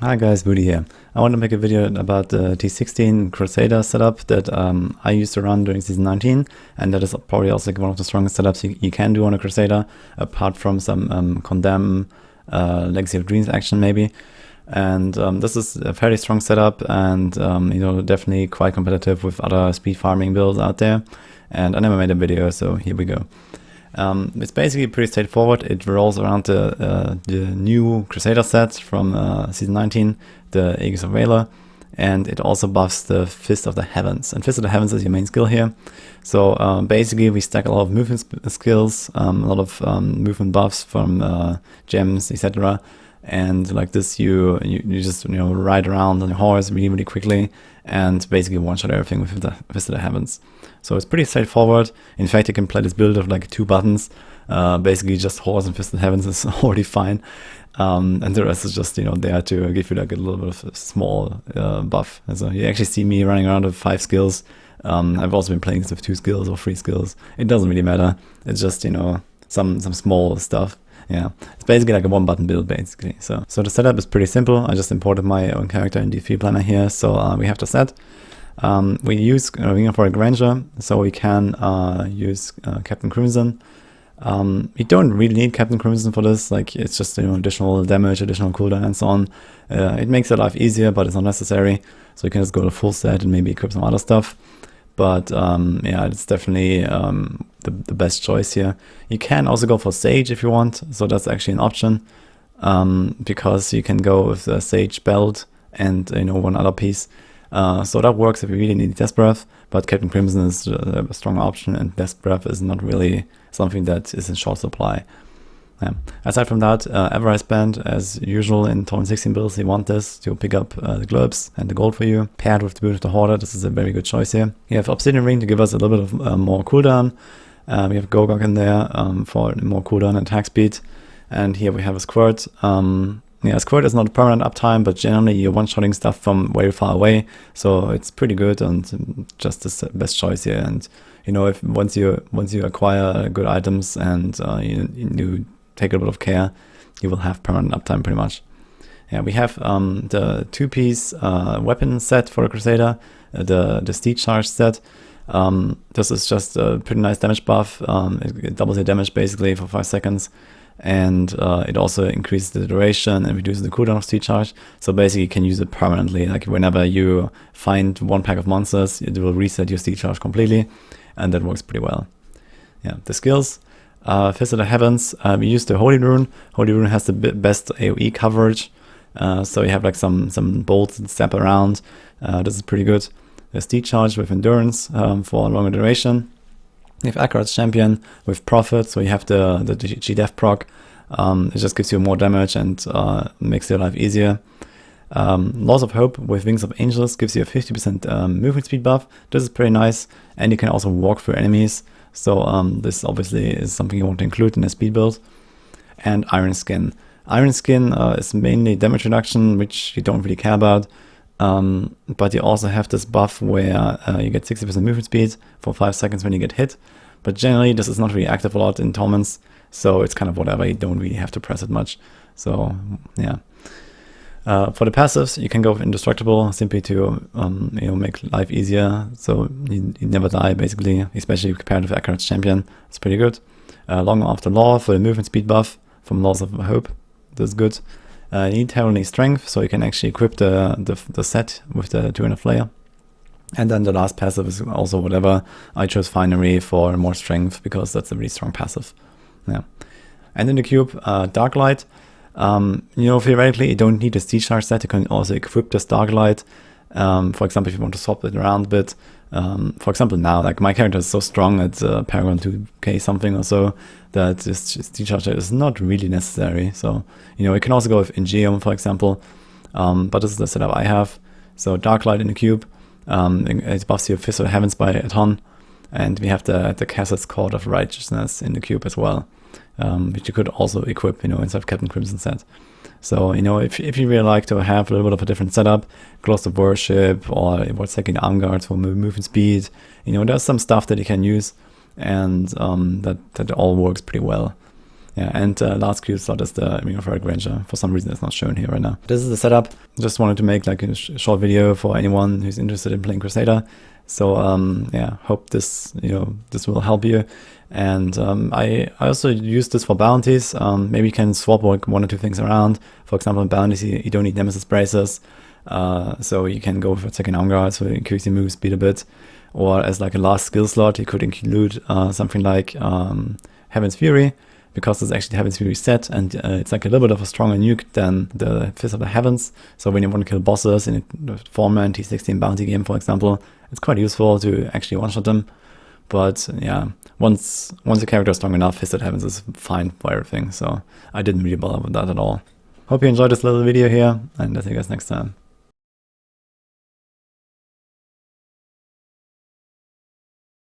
Hi guys, Woody here. I want to make a video about the T16 Crusader setup that I used to run during season 19, and that is probably also like one of the strongest setups you can do on a Crusader, apart from some Condemn, Legacy of Dreams action maybe. And this is a fairly strong setup, and definitely quite competitive with other speed farming builds out there. And I never made a video, so here we go. It's basically pretty straightforward. It rolls around the new Crusader set from season 19, the Aegis of Valor, and it also buffs the Fist of the Heavens. And Fist of the Heavens is your main skill here. So basically we stack a lot of movement skills, a lot of movement buffs from gems, etc. And like this, you just ride around on your horse really quickly, and basically one-shot everything with the Fist of the Heavens. So it's pretty straightforward. In fact, you can play this build of like 2 buttons. Basically just horse and Fist of the Heavens is already fine. And the rest is just, there to give you like a little bit of a small buff. And so you actually see me running around with 5 skills. I've also been playing this with 2 skills or 3 skills. It doesn't really matter. It's just, some small stuff. Yeah, it's basically like a 1-button build basically. So the setup is pretty simple. I just imported my own character in D3 Planner here. So we have the set. We use Winger for a Granger, so we can use Captain Crimson. We don't really need Captain Crimson for this, like it's just additional damage, additional cooldown and so on. It makes your life easier, but it's not necessary. So you can just go to full set and maybe equip some other stuff. But yeah, it's definitely the best choice here. You can also go for Sage if you want, so that's actually an option, because you can go with the Sage belt and one other piece. So that works if you really need Death Breath, but Captain Crimson is a strong option, and Death Breath is not really something that is in short supply. Aside from that, Everise Band, as usual in T16 builds, you want this to pick up the globes and the gold for you. Paired with the Boot of the Hoarder, this is a very good choice here. You have Obsidian Ring to give us a little bit of more cooldown. We have Gogok in there for more cooldown and attack speed. And here we have a Squirt. Yeah, Squirt is not a permanent uptime, but generally you're one-shotting stuff from very far away, so it's pretty good and just the best choice here. And if once you acquire good items and you take a bit of care, you will have permanent uptime pretty much. Yeah, we have the 2-piece weapon set for the Crusader, the Steed Charge set. This is just a pretty nice damage buff. It doubles your damage basically for 5 seconds. And it also increases the duration and reduces the cooldown of Steed Charge. So basically you can use it permanently. Like whenever you find 1 pack of monsters, it will reset your Steed Charge completely, and that works pretty well. Yeah, the skills. Fist of the Heavens, we use the Holy Rune. Holy Rune has the best AoE coverage. So you have like some bolts that step around. This is pretty good. The Steed Charge with Endurance for a longer duration. You have Akarat's Champion with Prophet, so you have the G-Def proc. It just gives you more damage and makes your life easier. Laws of Hope with Wings of Angels gives you a 50% movement speed buff. This is pretty nice, and you can also walk through enemies. So this obviously is something you want to include in a speed build. And Iron Skin. Iron Skin is mainly damage reduction, which you don't really care about. But you also have this buff where you get 60% movement speed for 5 seconds when you get hit. But generally this is not really active a lot in Torments, so it's kind of whatever, you don't really have to press it much. So yeah. For the passives, you can go with Indestructible simply to make life easier, so you never die basically, especially compared with Akarat's Champion. It's pretty good. Long After Law for the movement speed buff from Laws of Hope. That's good. You need Heavenly Strength, so you can actually equip the set with the 200 Flare. And then the last passive is also whatever. I chose Finery for more strength because that's a really strong passive. Yeah. And in the cube, Darklight. Theoretically you don't need a Steed Charge set. You can also equip this Darklight. For example, if you want to swap it around a bit. For example, now, like my character is so strong at Paragon 2k something or so that this Steed Charge is not really necessary. So, you can also go with Ingeum, for example. But this is the setup I have. So Darklight in the cube. It buffs your Fist of the Heavens by a ton. And we have the Casset's Court of Righteousness in the cube as well. Which you could also equip, inside of Captain Crimson set. So, if you really like to have a little bit of a different setup, Gloss of Worship, or what's taking Arm Guards for movement speed, there's some stuff that you can use, and that all works pretty well. Yeah, and last queue slot is the Ring of Relic Ranger. For some reason it's not shown here right now. This is the setup. Just wanted to make like a short video for anyone who's interested in playing Crusader. So yeah, hope this this will help you. And I also use this for bounties. Maybe you can swap like 1 or 2 things around. For example, in bounties you don't need Nemesis braces, so you can go for second arm guard, so increase your move speed a bit. Or as like a last skill slot, you could include something like Heaven's Fury, because it's actually Heaven's Fury set, and it's like a little bit of a stronger nuke than the Fist of the Heavens. So when you want to kill bosses in a former T16 bounty game, for example, it's quite useful to actually one-shot them. But yeah, once the character is strong enough, Fist of the Heavens is fine for everything. So I didn't really bother with that at all. Hope you enjoyed this little video here, and I'll see you guys next time.